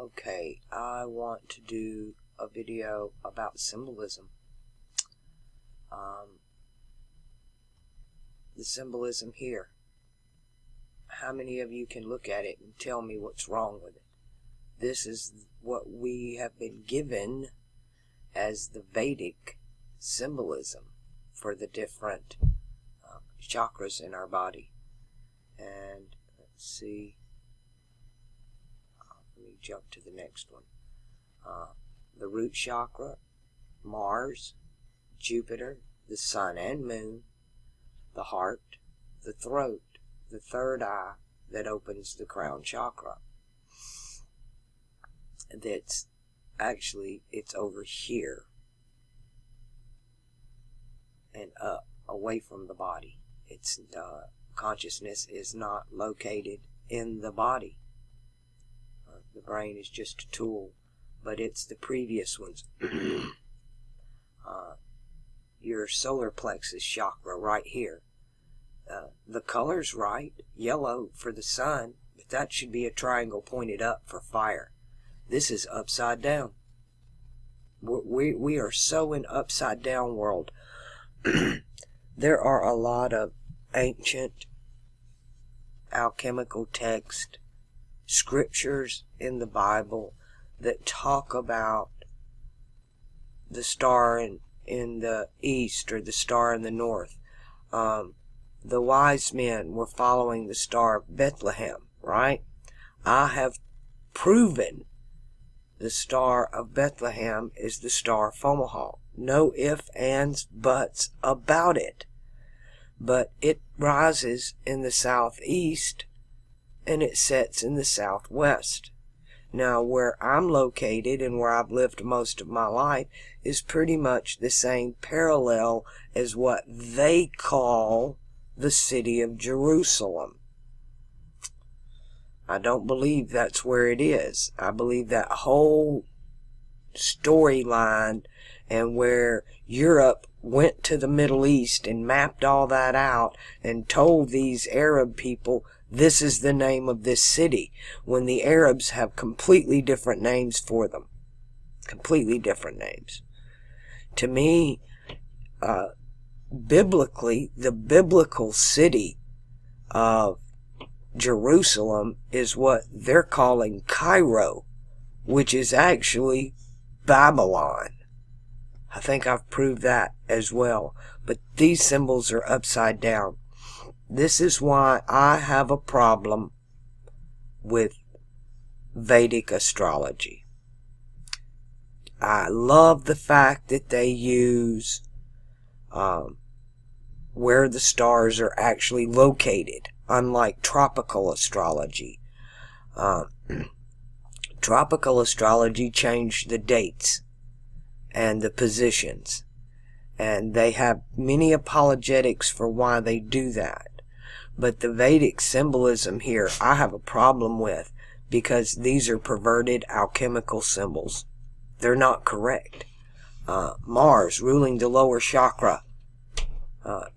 Okay, I want to do a video about symbolism. The symbolism here. How many of you can look at it and tell me what's wrong with it? This is what we have been given as the Vedic symbolism for the different chakras in our body. And let's see. Let me jump to the next one. The root chakra, Mars, Jupiter, the sun and moon, the heart, the throat, the third eye that opens the crown chakra. That's actually, it's over here and up, away from the body. It's consciousness is not located in the body. The brain is just a tool, but it's the previous ones. Your solar plexus chakra right here. The color's right, yellow for the sun, but that should be a triangle pointed up for fire. This is upside down. We are so in upside down world. There are a lot of ancient alchemical text, scriptures in the Bible that talk about the star in the east or the star in the north. The wise men were following the star of Bethlehem, right? I have proven the star of Bethlehem is the star of Fomalhaut. No ifs, ands, buts about it. But it rises in the southeast and it sets in the southwest. Now, where I'm located and where I've lived most of my life is pretty much the same parallel as what they call the city of Jerusalem. I don't believe that's where it is. I believe that whole storyline and where Europe went to the Middle East and mapped all that out and told these Arab people this is the name of this city, when the Arabs have completely different names for them. Completely different names. To me, biblically, the biblical city of Jerusalem is what they're calling Cairo, which is actually Babylon. I think I've proved that as well. But these symbols are upside down. This is why I have a problem with Vedic astrology. I love the fact that they use where the stars are actually located, unlike tropical astrology. Tropical astrology changed the dates and the positions, and they have many apologetics for why they do that. But the Vedic symbolism here I have a problem with, because these are perverted alchemical symbols. They're not correct. Mars ruling the lower chakra,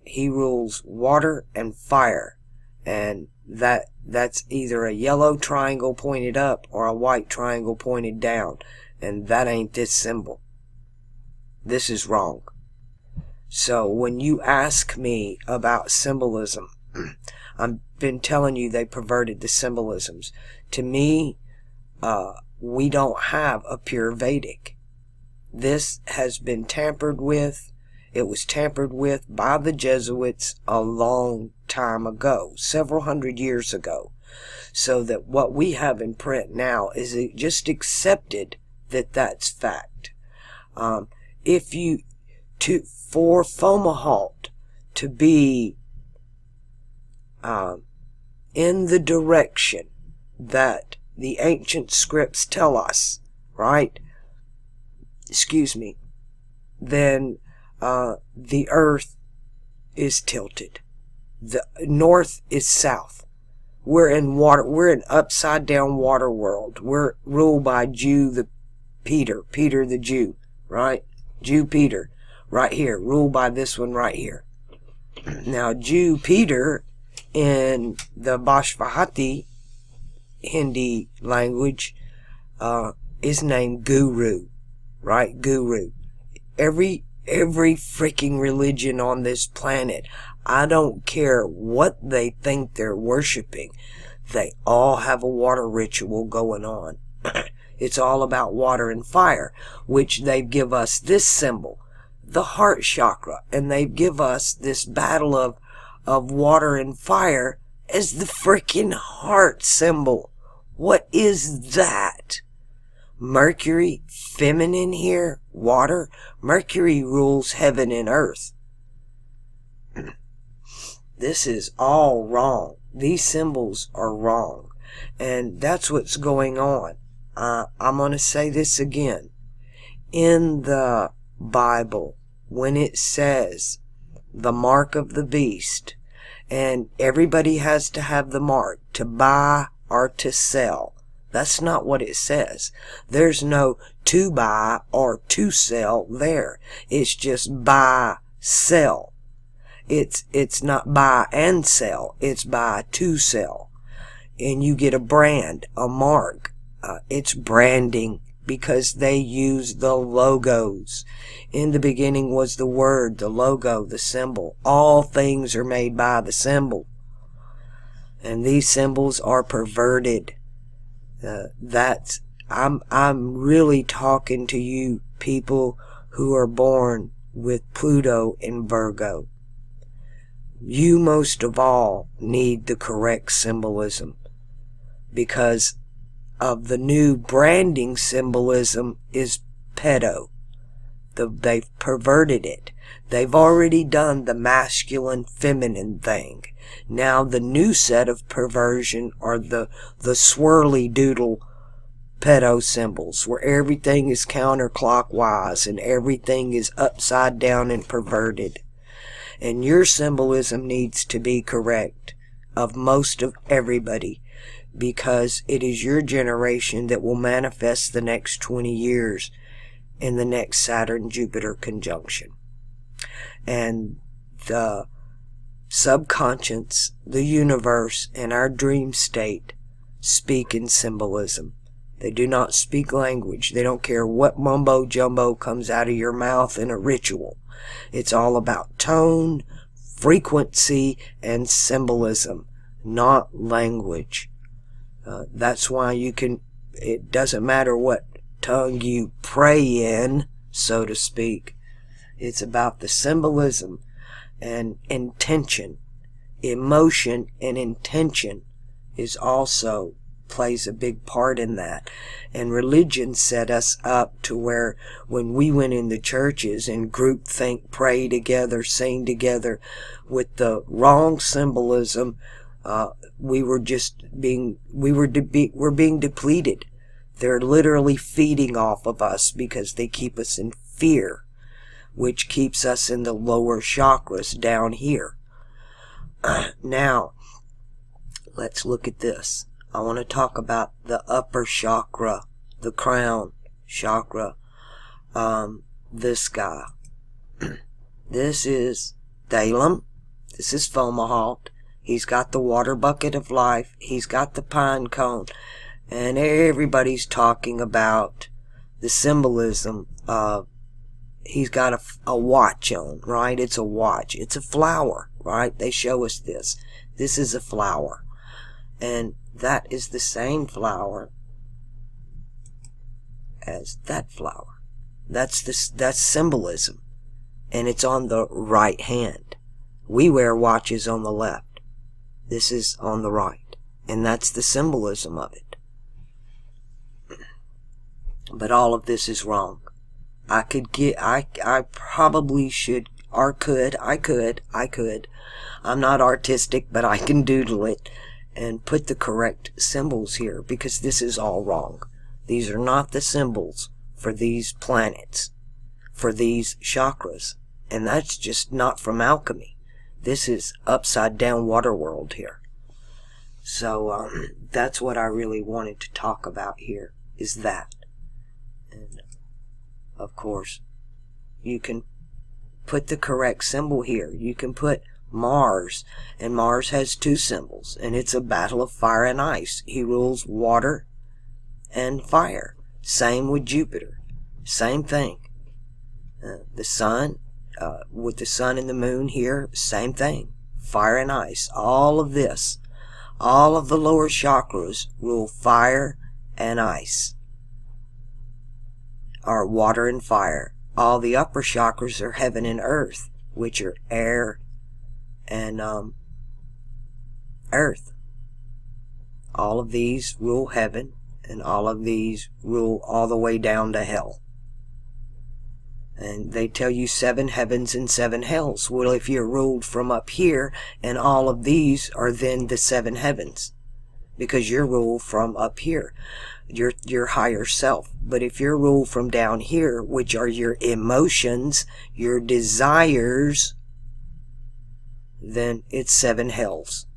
he rules water and fire, and that's either a yellow triangle pointed up or a white triangle pointed down, and that ain't this symbol. This is wrong. So when you ask me about symbolism, I've been telling you they perverted the symbolisms. To me, we don't have a pure Vedic. This has been tampered with. It was tampered with by the Jesuits a long time ago, several hundred years ago. So that what we have in print now is it just accepted that that's fact. For Fomalhaut to be in the direction that the ancient scripts tell us, right? Excuse me. Then the earth is tilted. The north is south. We're in water. We're in upside down water world. We're ruled by Peter the Jew, right? Jew Peter, right here, ruled by this one right here. Now, Jew Peter in the Bhashvahati Hindi language is named Guru, right? Guru. Every freaking religion on this planet, I don't care what they think they're worshiping, they all have a water ritual going on. It's all about water and fire, which they give us this symbol, the heart chakra, and they give us this battle of water and fire as the freaking heart symbol. What is that? Mercury, feminine here, water. Mercury rules heaven and earth. This is all wrong. These symbols are wrong. And that's what's going on. I'm going to say this again. In the Bible, when it says the mark of the beast, and everybody has to have the mark to buy or to sell, that's not what it says. There's no to buy or to sell there. It's just buy, sell. It's not buy and sell. It's buy to sell. And you get a brand, a mark. It's branding because they use the logos. In the beginning was the word, the logo, the symbol. All things are made by the symbol. And these symbols are perverted. I'm really talking to you people who are born with Pluto in Virgo. You most of all need the correct symbolism, because of the new branding symbolism is pedo. They've perverted it. They've already done the masculine feminine thing. Now the new set of perversion are the swirly doodle pedo symbols, where everything is counterclockwise and everything is upside down and perverted. And your symbolism needs to be correct of most of everybody, because it is your generation that will manifest the next 20 years in the next Saturn-Jupiter conjunction. And the subconscious, the universe, and our dream state speak in symbolism. They do not speak language. They don't care what mumbo-jumbo comes out of your mouth in a ritual. It's all about tone, frequency, and symbolism, not language. That's why it doesn't matter what tongue you pray in, so to speak. It's about the symbolism and intention. Emotion and intention plays a big part in that. And religion set us up to where when we went in the churches and groupthink, pray together, sing together with the wrong symbolism, we're being depleted. They're literally feeding off of us because they keep us in fear, which keeps us in the lower chakras down here. Now, let's look at this. I want to talk about the upper chakra, the crown chakra. This guy. This is Dalem. This is Fomalhaut. He's got the water bucket of life. He's got the pine cone. And everybody's talking about the symbolism of, he's got a watch on, right? It's a watch. It's a flower, right? They show us this. This is a flower. And that is the same flower as that flower. That's symbolism. And it's on the right hand. We wear watches on the left. This is on the right. And that's the symbolism of it. But all of this is wrong. I probably should, or could, I could. I'm not artistic, but I can doodle it and put the correct symbols here, because this is all wrong. These are not the symbols for these planets, for these chakras. And that's just not from alchemy. This is upside down water world here. So that's what I really wanted to talk about here, is that. And of course, you can put the correct symbol here. You can put Mars, and Mars has two symbols, and it's a battle of fire and ice. He rules water and fire. Same with Jupiter. Same thing. The sun, with the sun and the moon here, same thing. Fire and ice. All of this, all of the lower chakras rule fire and ice, or water and fire. All the upper chakras are heaven and earth, which are air and earth. All of these rule heaven, and all of these rule all the way down to hell. And they tell you 7 heavens and 7 hells. Well, if you're ruled from up here, and all of these are then the 7 heavens, because you're ruled from up here, your higher self. But if you're ruled from down here, which are your emotions, your desires, then it's 7 hells.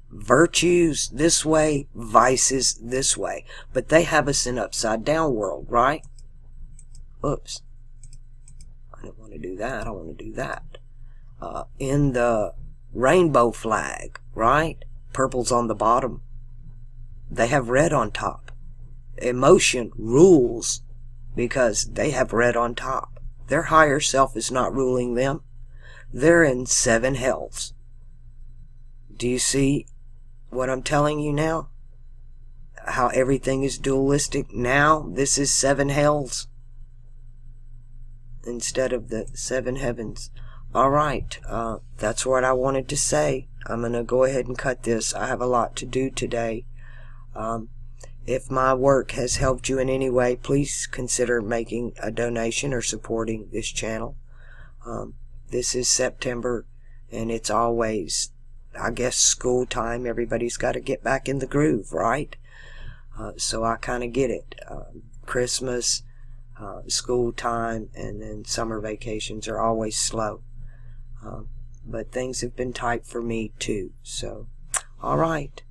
Virtues this way, vices this way. But they have us in upside down world, right? Oops. I didn't want to do that. I want to do that. In the rainbow flag, right? Purple's on the bottom. They have red on top. Emotion rules because they have red on top. Their higher self is not ruling them. They're in 7 hells. Do you see what I'm telling you now? How everything is dualistic now? This is 7 hells instead of the 7 heavens. Alright, that's what I wanted to say. I'm going to go ahead and cut this. I have a lot to do today. If my work has helped you in any way, please consider making a donation or supporting this channel. This is September, and it's always, I guess, school time. Everybody's got to get back in the groove, right? So I kind of get it. Christmas, school time, and then summer vacations are always slow. But things have been tight for me too. So, alright.